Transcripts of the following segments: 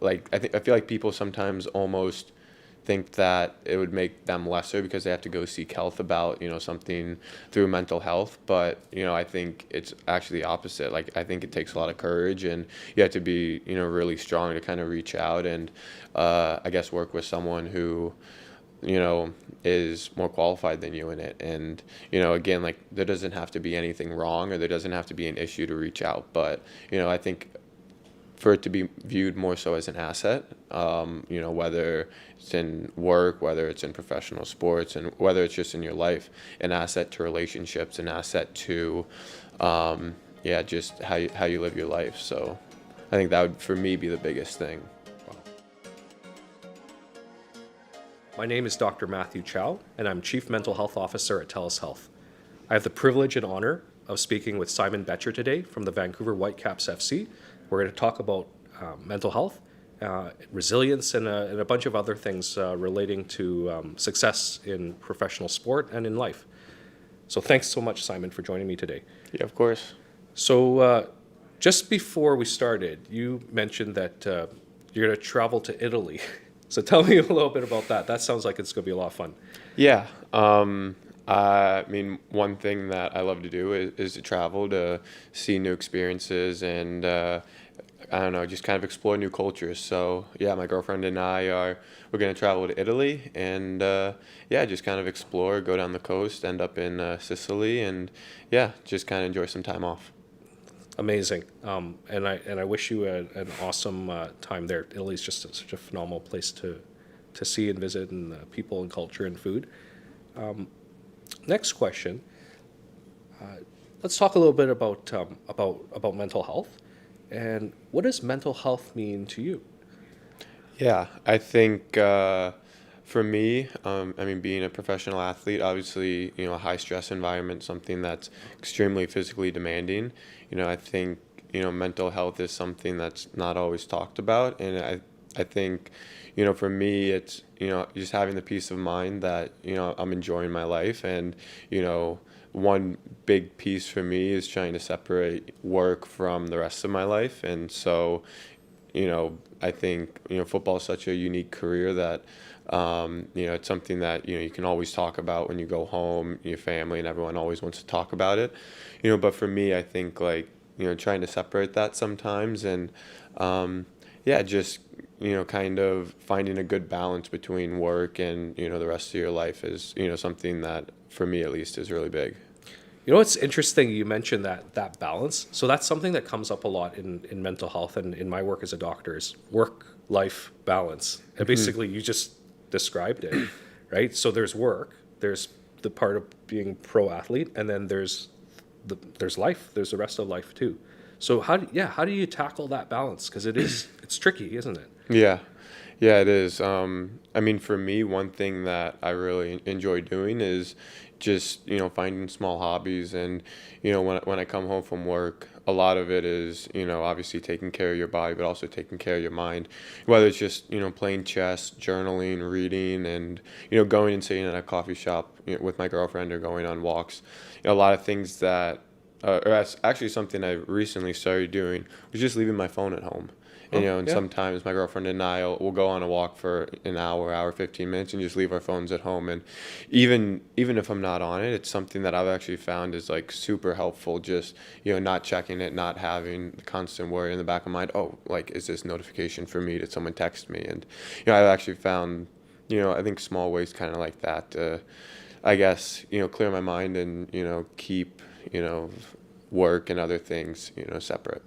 like I feel like people sometimes almost think that it would make them lesser because they have to go seek health about, something through mental health. But, I think it's actually the opposite. Like, I think it takes a lot of courage, and you have to be, really strong to kind of reach out and, I guess, work with someone who, is more qualified than you in it. And, again, like, there doesn't have to be anything wrong, or there doesn't have to be an issue to reach out. But, I think for it to be viewed more so as an asset, whether it's in work, whether it's in professional sports, and whether it's just in your life, an asset to relationships, an asset to, just how you live your life. So I think that would, for me, be the biggest thing. My name is Dr. Matthew Chow, and I'm Chief Mental Health Officer at TELUS Health. I have the privilege and honor of speaking with Simon Becher today from the Vancouver Whitecaps FC. We're going to talk about mental health, resilience, and a bunch of other things relating to success in professional sport and in life. So thanks so much, Simon, for joining me today. Yeah, of course. So just before we started, you mentioned that you're going to travel to Italy. So tell me a little bit about that. That sounds like it's going to be a lot of fun. Yeah. I mean, one thing that I love to do is to travel, to see new experiences, and I don't know, just kind of explore new cultures. So yeah, my girlfriend and we're going to travel to Italy, and just kind of explore, go down the coast, end up in Sicily, and just kind of enjoy some time off. Amazing. And I wish you an awesome time there. Italy's just such a phenomenal place to see and visit, and people and culture and food. Next question. Let's talk a little bit about mental health. And what does mental health mean to you? Yeah, I think for me, being a professional athlete, obviously, a high stress environment, something that's extremely physically demanding. I think, mental health is something that's not always talked about. And I think, for me, it's, just having the peace of mind that, I'm enjoying my life. And, one big piece for me is trying to separate work from the rest of my life. And so, I think, football is such a unique career that, it's something that, you can always talk about when you go home, your family and everyone always wants to talk about it. But for me, I think, like, trying to separate that sometimes, and, just, kind of finding a good balance between work and, the rest of your life is, something that, for me at least, is really big. It's interesting you mentioned that balance. So that's something that comes up a lot in mental health and in my work as a doctor is work-life balance. And basically you just described it, right? So there's work, there's the part of being pro athlete, and then there's life, there's the rest of life too. So how do you tackle that balance? Because it's tricky, isn't it? Yeah, it is. For me, one thing that I really enjoy doing is just, finding small hobbies. And, when I come home from work, a lot of it is, obviously taking care of your body, but also taking care of your mind, whether it's just, playing chess, journaling, reading, and, going and sitting at a coffee shop, with my girlfriend, or going on walks. A lot of things that, or that's actually something I recently started doing, was just leaving my phone at home. And, sometimes my girlfriend and I will go on a walk for an hour, 15 minutes, and just leave our phones at home. And even if I'm not on it, it's something that I've actually found is, like, super helpful. Just, not checking it, not having the constant worry in the back of my mind. Oh, like, is this notification for me? Did someone text me? And, I've actually found, I think small ways kind of like that to, I guess, clear my mind and, keep, work and other things, separate.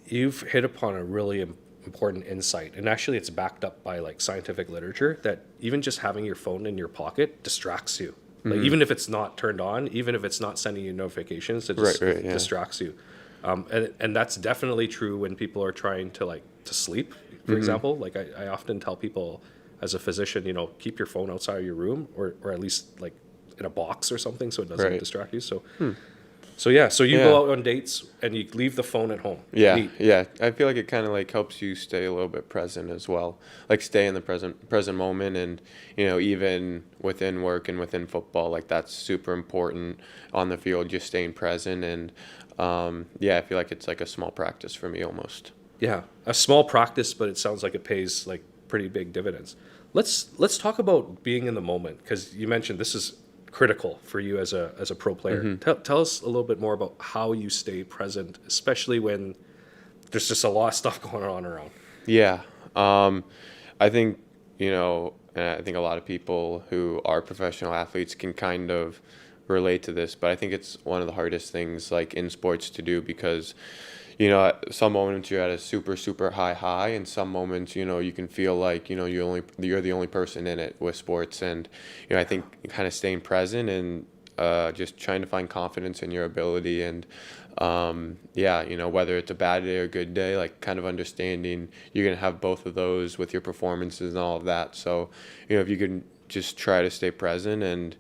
You've hit upon a really important insight, and actually it's backed up by like scientific literature that even just having your phone in your pocket distracts you. Like even if it's not turned on, even if it's not sending you notifications, it just distracts you. And that's definitely true when people are trying to sleep, for example. Like I often tell people as a physician, keep your phone outside of your room or at least like in a box or something so it doesn't distract you. So you go out on dates and you leave the phone at home. Yeah. I feel like it kind of like helps you stay a little bit present as well. Like stay in the present moment, and even within work and within football, like that's super important on the field, just staying present. And I feel like it's like a small practice for me almost. Yeah, a small practice, but it sounds like it pays like pretty big dividends. Let's talk about being in the moment, because you mentioned this is critical for you as a pro player. Tell us a little bit more about how you stay present, especially when there's just a lot of stuff going on around. Yeah. Um, I think, and I think a lot of people who are professional athletes can kind of relate to this, but I think it's one of the hardest things like in sports to do because, at some moments you're at a super, super high, and some moments, you can feel like, you're the only person in it with sports. And, I think kind of staying present and just trying to find confidence in your ability and yeah, whether it's a bad day or a good day, like kind of understanding you're going to have both of those with your performances and all of that. So, if you can just try to stay present and,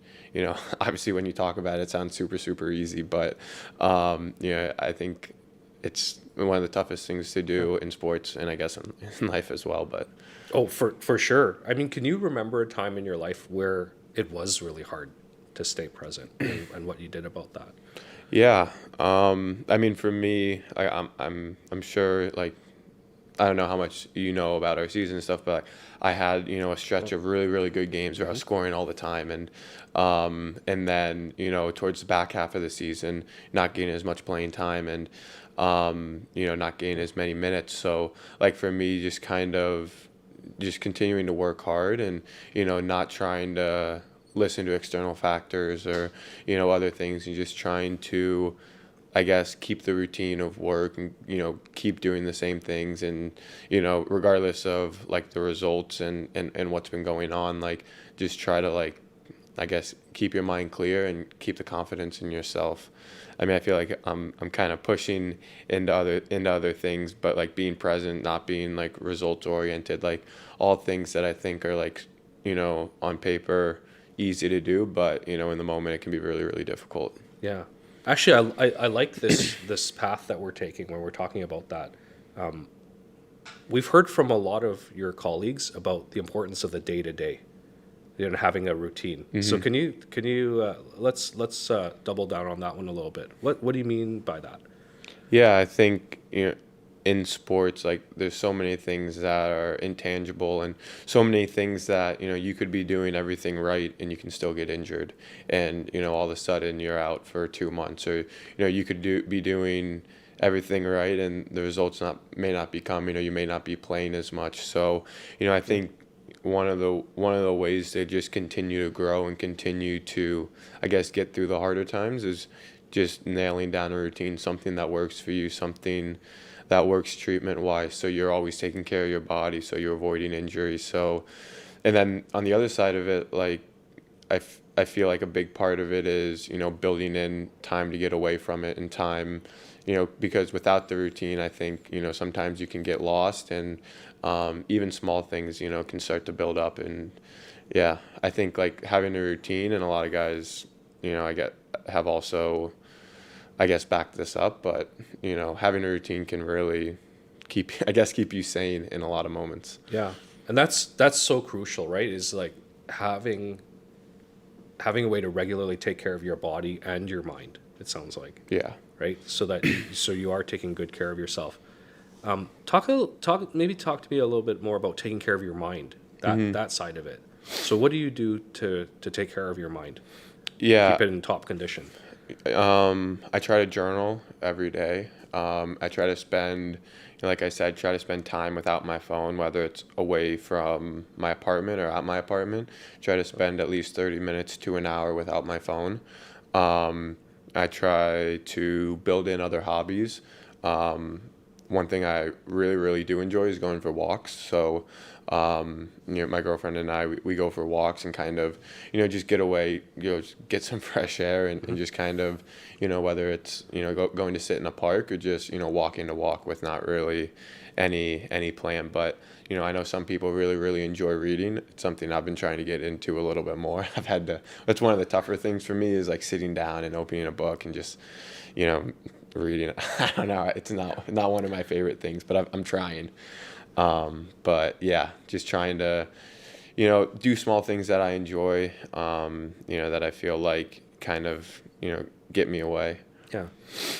obviously when you talk about it, it sounds super, super easy, but, I think it's one of the toughest things to do in sports and I guess in life as well, but. Oh, for sure. I mean, can you remember a time in your life where it was really hard to stay present, and what you did about that? Yeah. I mean, for me, I'm sure like I don't know how much you know about our season and stuff, but I had a stretch of really really good games where I was scoring all the time, and then towards the back half of the season, not getting as much playing time and not getting as many minutes. So like for me, just kind of just continuing to work hard and not trying to listen to external factors or other things and just trying to I guess keep the routine of work and keep doing the same things and regardless of like the results and what's been going on, like just try to like I guess keep your mind clear and keep the confidence in yourself. I mean, I feel like I'm kind of pushing into other things, but like being present, not being like results oriented, like all things that I think are like on paper easy to do, but in the moment it can be really really difficult. Yeah. Actually, I like this path that we're taking when we're talking about that. We've heard from a lot of your colleagues about the importance of the day to day, having a routine. So can you let's double down on that one a little bit. What do you mean by that? Yeah, I think in sports, like there's so many things that are intangible and so many things that you could be doing everything right and you can still get injured, and all of a sudden you're out for 2 months, or you could be doing everything right and the results may not become, you may not be playing as much. So I think one of the ways to just continue to grow and continue to I guess get through the harder times is just nailing down a routine, something that works for you, something that works treatment wise. So you're always taking care of your body, so you're avoiding injury. So, and then on the other side of it, like I feel like a big part of it is, building in time to get away from it and time, because without the routine, I think, sometimes you can get lost and even small things, can start to build up. And yeah, I think like having a routine, and a lot of guys, have also I guess back this up, but having a routine can really keep you sane in a lot of moments. Yeah, and that's so crucial, right? Is like having a way to regularly take care of your body and your mind. It sounds like, Yeah. right? So you are taking good care of yourself. Talk to me a little bit more about taking care of your mind, that side of it. So what do you do to take care of your mind? Yeah. Keep it in top condition. I try to journal every day. I try to spend, like I said, try to spend time without my phone, whether it's away from my apartment or at my apartment. Try to spend at least 30 minutes to an hour without my phone. I try to build in other hobbies. One thing I really, really do enjoy is going for walks. So, my girlfriend and we go for walks and kind of, just get away, just get some fresh air and just kind of, whether it's, going to sit in a park or just, walking to walk with not really any plan. But, I know some people really, really enjoy reading. It's something I've been trying to get into a little bit more. That's one of the tougher things for me is like sitting down and opening a book and just, reading. I don't know. It's not one of my favorite things, but I'm trying. But yeah, just trying to, do small things that I enjoy, that I feel like kind of, get me away. Yeah.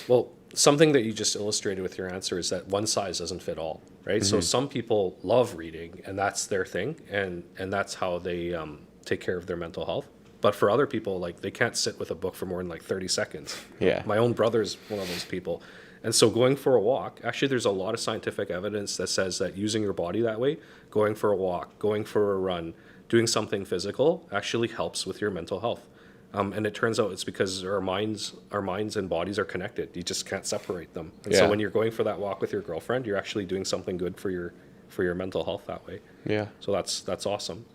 Well, something that you just illustrated with your answer is that one size doesn't fit all, right? So some people love reading and that's their thing, and that's how they take care of their mental health. But for other people, like they can't sit with a book for more than like 30 seconds. Yeah. My own brother's one of those people. And so going for a walk, actually there's a lot of scientific evidence that says that using your body that way, going for a walk, going for a run, doing something physical actually helps with your mental health. And it turns out it's because our minds and bodies are connected. You just can't separate them. And so Yeah. when you're going for that walk with your girlfriend, you're actually doing something good for your mental health that way. Yeah. So that's awesome.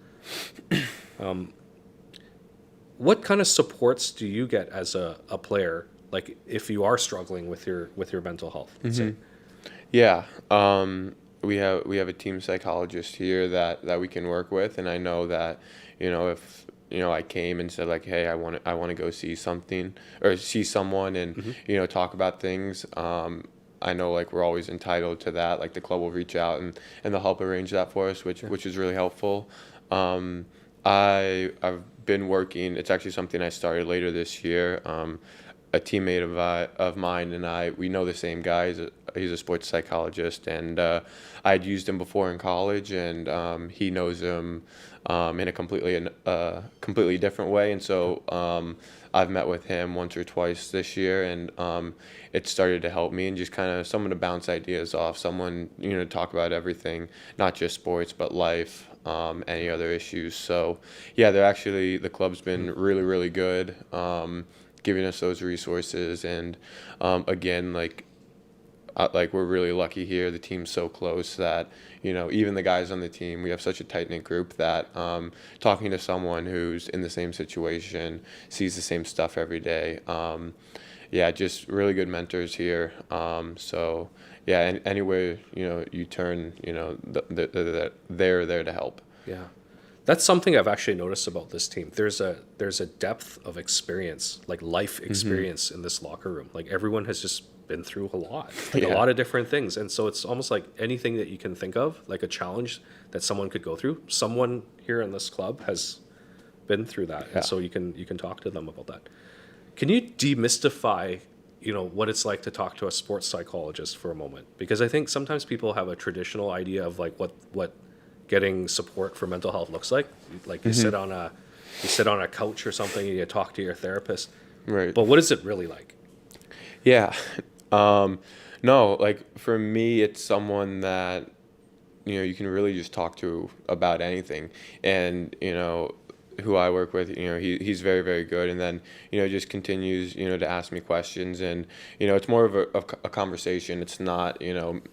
What kind of supports do you get as a player? Like if you are struggling with your mental health, let's say? Yeah. We have a team psychologist here that we can work with, and I know that, if I came and said like, hey, I want to go see something or see someone and talk about things. I know like we're always entitled to that. Like the club will reach out and they'll help arrange that for us, which is really helpful. I've been working. It's actually something I started later this year. A teammate of mine and we know the same guy. He's a sports psychologist, and I'd used him before in college, and he knows him in a completely different way. And so I've met with him once or twice this year, and it started to help me and just kind of someone to bounce ideas off, someone to talk about everything, not just sports but life, any other issues. So yeah, the club's been really, really good. Giving us those resources, and again, like we're really lucky here. The team's so close that even the guys on the team, we have such a tight knit group that talking to someone who's in the same situation, sees the same stuff every day. Yeah, just really good mentors here. So yeah, and anywhere you turn, they're there to help. Yeah. That's something I've actually noticed about this team. There's a depth of experience, like life experience in this locker room. Like everyone has just been through a lot, like a lot of different things. And so it's almost like anything that you can think of, like a challenge that someone could go through, someone here in this club has been through that. Yeah. And so you can talk to them about that. Can you demystify, what it's like to talk to a sports psychologist for a moment? Because I think sometimes people have a traditional idea of like what getting support for mental health looks like. Like you sit on a couch or something and you talk to your therapist. Right. But what is it really like? Yeah. No, like for me, it's someone that, you can really just talk to about anything. And, who I work with, he's very, very good. And then, just continues, to ask me questions. And, it's more of a conversation. It's not,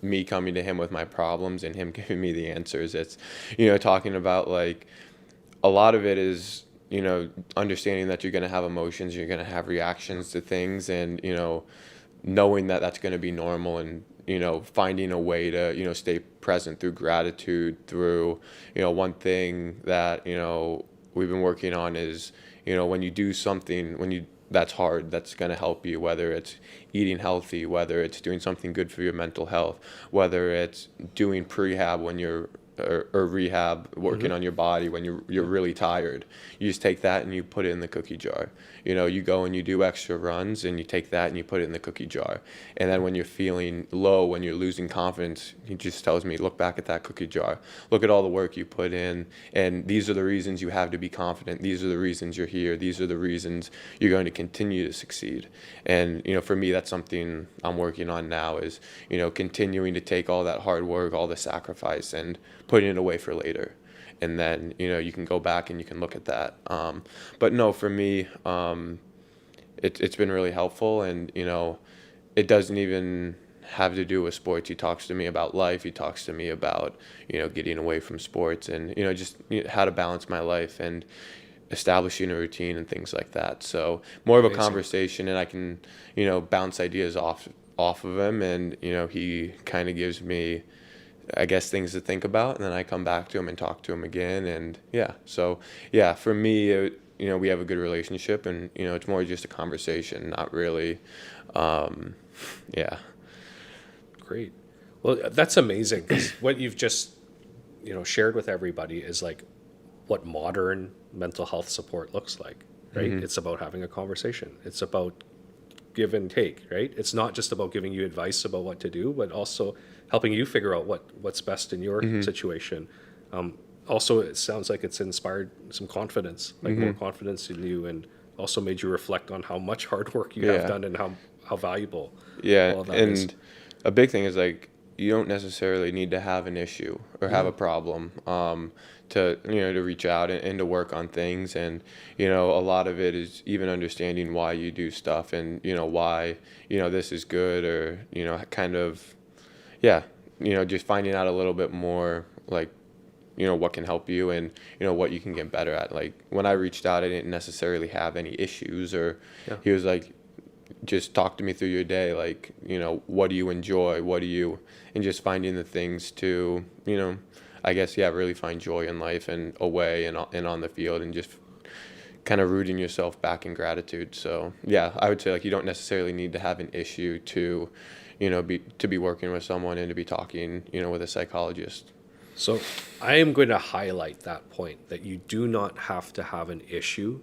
me coming to him with my problems and him giving me the answers. It's, talking about like a lot of it is, understanding that you're going to have emotions, you're going to have reactions to things, and, knowing that that's going to be normal, and, finding a way to, stay present through gratitude, through, one thing that, we've been working on is, when you do something, that's hard, that's going to help you, whether it's eating healthy, whether it's doing something good for your mental health, whether it's doing prehab when you're or rehab, working on your body when you're really tired. You just take that and you put it in the cookie jar. You go and you do extra runs and you take that and you put it in the cookie jar. And then when you're feeling low, when you're losing confidence, he just tells me, look back at that cookie jar. Look at all the work you put in, and these are the reasons you have to be confident. These are the reasons you're here. These are the reasons you're going to continue to succeed. And for me, that's something I'm working on now, is continuing to take all that hard work, all the sacrifice, and putting it away for later. And then you can go back and you can look at that. But no, for me, it's been really helpful. And it doesn't even have to do with sports. He talks to me about life. He talks to me about getting away from sports, and just how to balance my life and establishing a routine and things like that. So more of a conversation, and I can bounce ideas off of him, and he kind of gives me, I guess, things to think about, and then I come back to him and talk to him again. And yeah, so yeah, for me, we have a good relationship, and it's more just a conversation, not really, yeah. Great. Well, that's amazing, 'cause what you've just shared with everybody is like what modern mental health support looks like, right? It's about having a conversation. It's about give and take, right? It's not just about giving you advice about what to do, but also helping you figure out what's best in your situation. Also, it sounds like it's inspired some confidence, like more confidence in you, and also made you reflect on how much hard work you have Yeah. done and how valuable Yeah, all of that is. and a big thing is like you don't necessarily need to have an issue or have a problem to to reach out and to work on things, and a lot of it is even understanding why you do stuff, and why this is good, or kind of, yeah, just finding out a little bit more, like what can help you, and what you can get better at. Like when I reached out, I didn't necessarily have any issues, or Yeah. he was like, just talk to me through your day, like what do you enjoy, what do you, and just finding the things to I guess, yeah, really find joy in life and away and on the field, and just kind of rooting yourself back in gratitude. So yeah, I would say like you don't necessarily need to have an issue to be working with someone and to be talking with a psychologist. So I am going to highlight that point, that you do not have to have an issue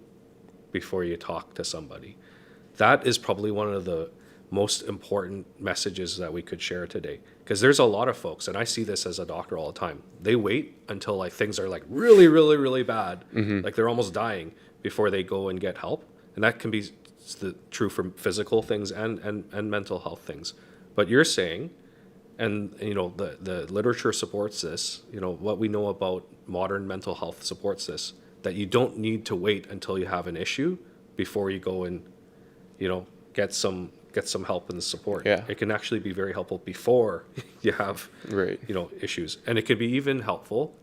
before you talk to somebody. That is probably one of the most important messages that we could share today. Because there's a lot of folks, and I see this as a doctor all the time. They wait until like things are like really, really, really bad, like they're almost dying, before they go and get help. And that can be true for physical things and mental health things. But you're saying, and the literature supports this, what we know about modern mental health supports this, that you don't need to wait until you have an issue before you go and get some help and support. Yeah. It can actually be very helpful before you have Right. issues, and it could be even helpful,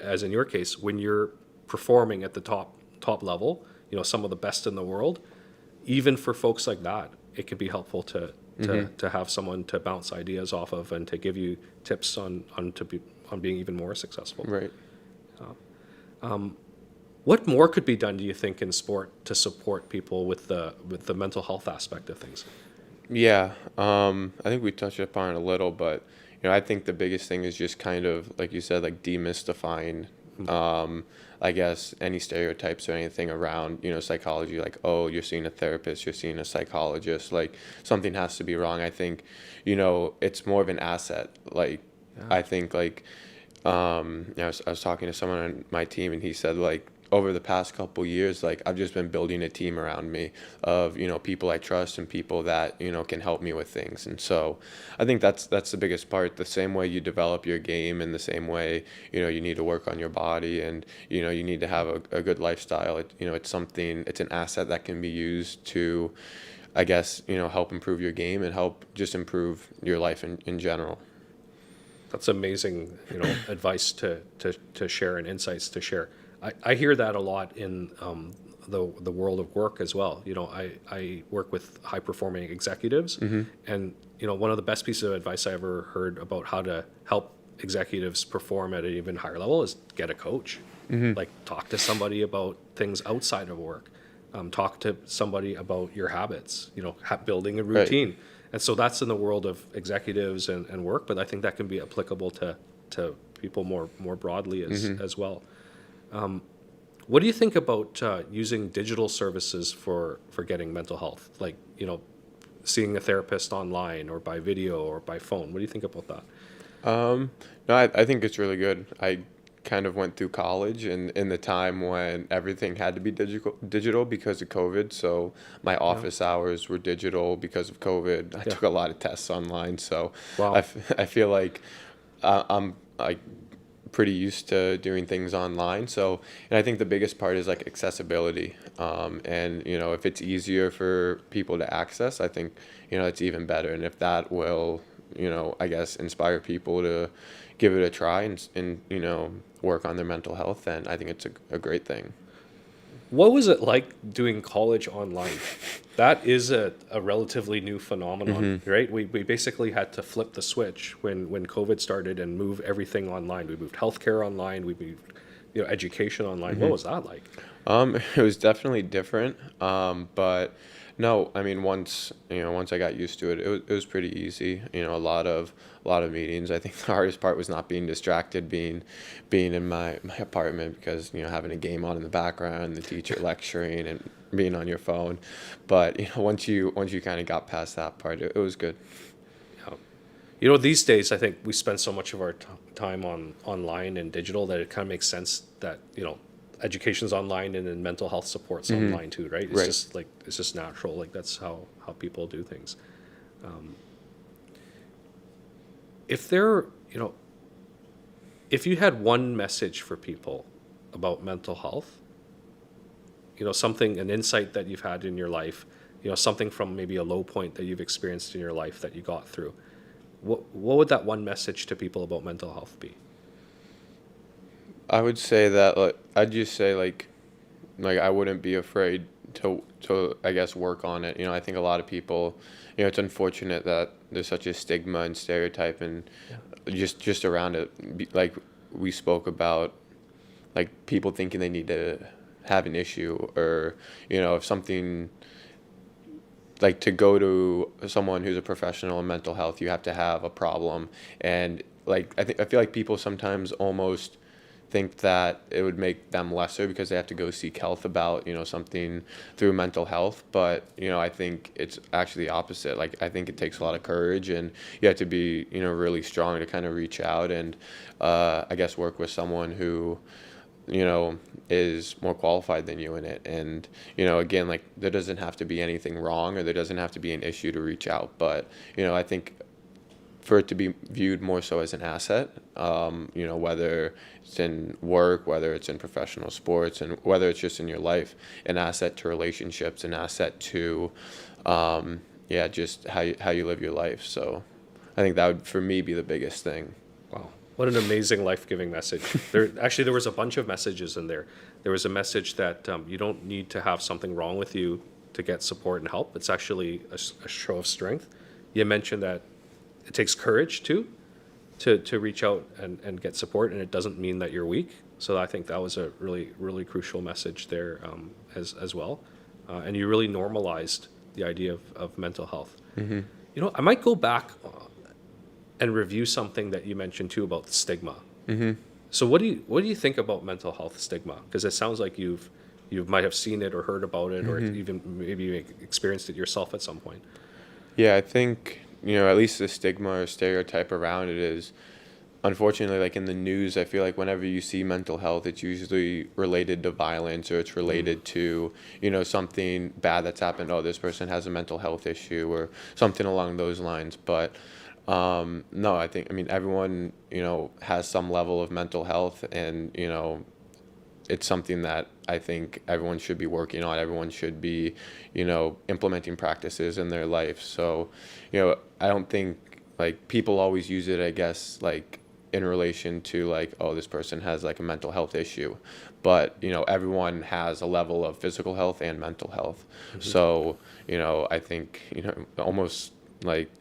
as in your case, when you're performing at the top level, some of the best in the world. Even for folks like that, it can be helpful to have someone to bounce ideas off of, and to give you tips on being even more successful. Right. What more could be done, do you think, in sport to support people with the mental health aspect of things? Yeah, I think we touched upon it a little, but I think the biggest thing is just kind of like you said, like demystifying, I guess, any stereotypes or anything around psychology. Like, oh, you're seeing a therapist, you're seeing a psychologist, like something has to be wrong. I think it's more of an asset. Like, I think like I was talking to someone on my team, and he said like, over the past couple years, like I've just been building a team around me of people I trust, and people that can help me with things. And so I think that's the biggest part. The same way you develop your game, in the same way you need to work on your body, and you need to have a good lifestyle. It's an asset that can be used to, I guess, help improve your game and help just improve your life in general. That's amazing, advice to share, and insights to share. I hear that a lot in the world of work as well. I work with high performing executives, and one of the best pieces of advice I ever heard about how to help executives perform at an even higher level is get a coach. Like, talk to somebody about things outside of work. Talk to somebody about your habits. Building a routine. Right. And so that's in the world of executives and work, but I think that can be applicable to people more broadly as well. What do you think about using digital services for getting mental health? Like, seeing a therapist online, or by video, or by phone. What do you think about that? No, I think it's really good. I kind of went through college in the time when everything had to be digital because of COVID. So my office hours were digital because of COVID. I took a lot of tests online. So Wow. I feel like I'm like pretty used to doing things online. So, and I think the biggest part is like accessibility. And if it's easier for people to access, I think it's even better. And if that will I guess inspire people to give it a try, and work on their mental health, then I think it's a great thing. What was it like doing college online? That is a relatively new phenomenon, right? We basically had to flip the switch when COVID started and move everything online. We moved healthcare online. We moved education online. What was that like? It was definitely different. But no, I mean, once I got used to it, it was pretty easy. A lot of meetings. I think the hardest part was not being distracted, being in my apartment because, having a game on in the background, the teacher lecturing and being on your phone. But, once you kind of got past that part, it was good. Yeah. These days I think we spend so much of our time on online and digital that it kind of makes sense that education's online and then mental health support's online too, right? It's Right. just like it's just natural. Like that's how people do things. If there, if you had one message for people about mental health, something, an insight that you've had in your life, something from maybe a low point that you've experienced in your life that you got through, what would that one message to people about mental health be? I would say that, like, I'd just say, like I wouldn't be afraid to I guess work on it. I think a lot of people, it's unfortunate that there's such a stigma and stereotype and just around it. Like we spoke about, like people thinking they need to have an issue, or if something, like, to go to someone who's a professional in mental health, you have to have a problem. And like I feel like people sometimes almost think that it would make them lesser because they have to go seek help about something through mental health. But I think it's actually the opposite. Like, I think it takes a lot of courage, and you have to be really strong to kind of reach out and I guess work with someone who is more qualified than you in it. And again, like, there doesn't have to be anything wrong, or there doesn't have to be an issue to reach out. But I think for it to be viewed more so as an asset, whether it's in work, whether it's in professional sports, and whether it's just in your life, an asset to relationships, an asset to, just how you live your life. So I think that would, for me, be the biggest thing. Wow. What an amazing life-giving message. There was a bunch of messages in there. There was a message that you don't need to have something wrong with you to get support and help. It's actually a show of strength. You mentioned that it takes courage too to reach out and get support, and it doesn't mean that you're weak. So I think that was a really, really crucial message there as well. And you really normalized the idea of mental health. I might go back and review something that you mentioned too about the stigma. So what do you think about mental health stigma? Because it sounds like you might have seen it or heard about it, or even maybe experienced it yourself at some point. Yeah, I think at least the stigma or stereotype around it is, unfortunately, like in the news, I feel like whenever you see mental health, it's usually related to violence, or it's related to, something bad that's happened. Oh, this person has a mental health issue, or something along those lines. But no, I mean, everyone, has some level of mental health, and, it's something that I think everyone should be working on. Everyone should be, implementing practices in their life. So, I don't think, like, people always use it, I guess, like, in relation to, like, oh, this person has like a mental health issue. But, everyone has a level of physical health and mental health. So, I think, almost like,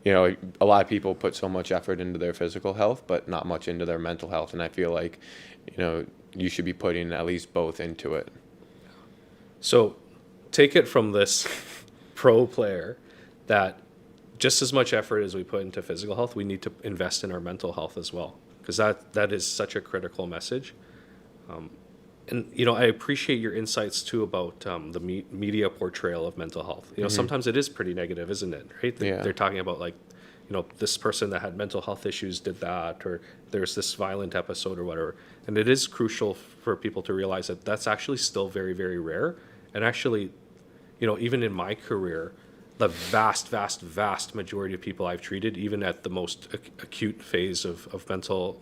a lot of people put so much effort into their physical health, but not much into their mental health. And I feel like, you should be putting at least both into it. So take it from this pro player that just as much effort as we put into physical health, we need to invest in our mental health as well, because that is such a critical message. And I appreciate your insights too about the media portrayal of mental health. Sometimes it is pretty negative, isn't it? Right? They're talking about, like, this person that had mental health issues did that, or there's this violent episode or whatever. And it is crucial for people to realize that that's actually still very, very rare. And actually, even in my career, the vast, vast, vast majority of people I've treated, even at the most acute phase of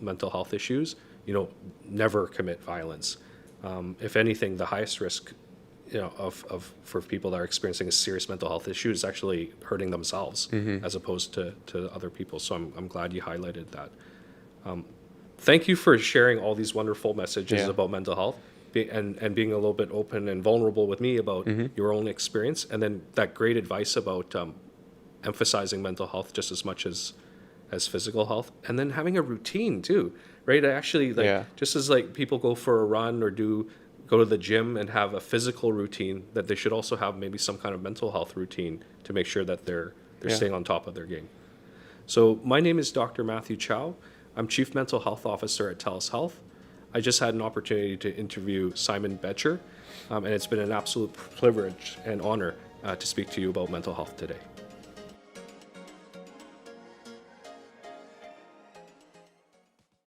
mental health issues, never commit violence. If anything, the highest risk, for people that are experiencing a serious mental health issue is actually hurting themselves as opposed to other people. So I'm glad you highlighted that. Thank you for sharing all these wonderful messages about mental health, and being a little bit open and vulnerable with me about your own experience, and then that great advice about emphasizing mental health just as much as as physical health, and then having a routine too, right? I actually like Yeah. just as like people go for a run or go to the gym and have a physical routine, that they should also have maybe some kind of mental health routine to make sure that they're Yeah. staying on top of their game. So my name is Dr. Matthew Chow. I'm Chief Mental Health Officer at TELUS Health. I just had an opportunity to interview Simon Becher, and it's been an absolute privilege and honor to speak to you about mental health today.